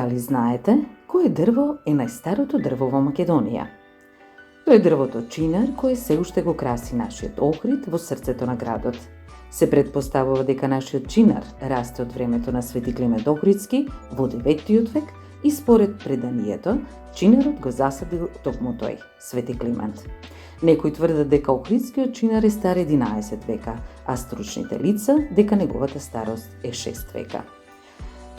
Дали знаете кое дрво е најстарото дрво во Македонија? Тоа е дрвото чинар кое се уште го краси нашиот Охрид во срцето на градот. Се предпоставува дека нашиот чинар расте од времето на Свети Климент Охридски во 9 век и според преданието, чинарот го засадил токму тој, Свети Климент. Некои тврдат дека Охридскиот чинар е стар 11 века, а стручните лица дека неговата старост е 6 века.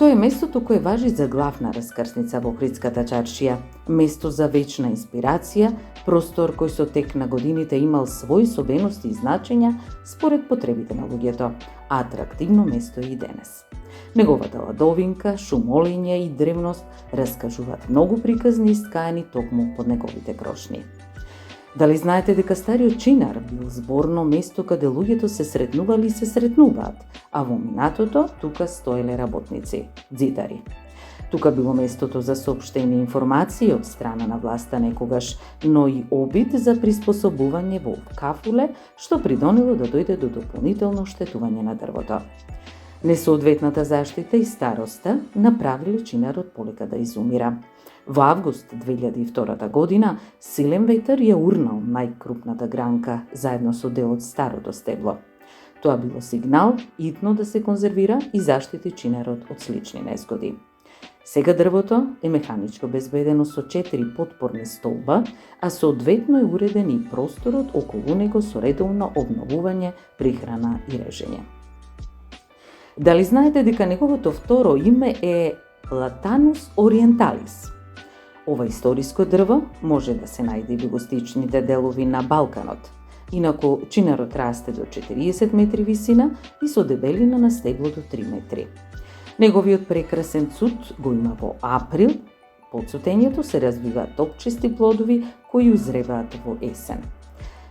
Тоа е местото кое важи за главна раскрсница во Охридската чаршија, место за вечна инспирација, простор кој со тек на годините имал своји собености и значења според потребите на луѓето, а атрактивно место е и денес. Неговата ладовинка, шумолење и древност раскажуваат многу приказни искаени токму под неговите крошни. Дали знаете дека стариот чинар бил зборно место каде луѓето се сретнували и се сретнуваат, а во минатото тука стоеле работници, дзидари. Тука било местото за соопштени информации од страна на власта некогаш, но и обид за приспособување во кафуле, што придонело да дојде до дополнително оштетување на дрвото. Несоодветната заштита и староста направиле чинарот полека да изумира. Во август 2002 година силен ветер ја урнал најкрупната гранка заедно со дел од старото стебло. Тоа било сигнал итно да се конзервира и заштити чинарот од слични незгоди. Сега дрвото е механичко обезбедено со 4 потпорни столба, а соодветно е уреден и просторот околу него со редовно обновување, прихрана и режење. Дали знаете дека неговото второ име е Platanus orientalis? Ова историско дрво може да се најде и во југоисточните делови на Балканот. Инаку чинарот расте до 40 метри висина и со дебелина на стебло до 3 метри. Неговиот прекрасен цуд го има во април, по цутењето се развиваат топчести плодови кои узреваат во есен.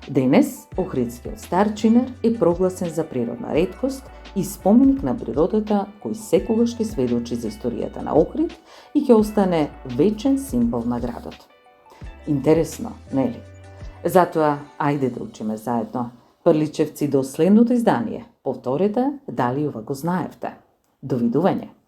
Денес, Охридскиот стар чинар е прогласен за природна реткост и споменик на природата кој секогаш ќе сведочи за историјата на Охрид и ќе остане вечен символ на градот. Интересно, нели? Затоа, ајде да учиме заедно. Прличевци до следното издание. Повторете дали ова го знаевте. Довидување!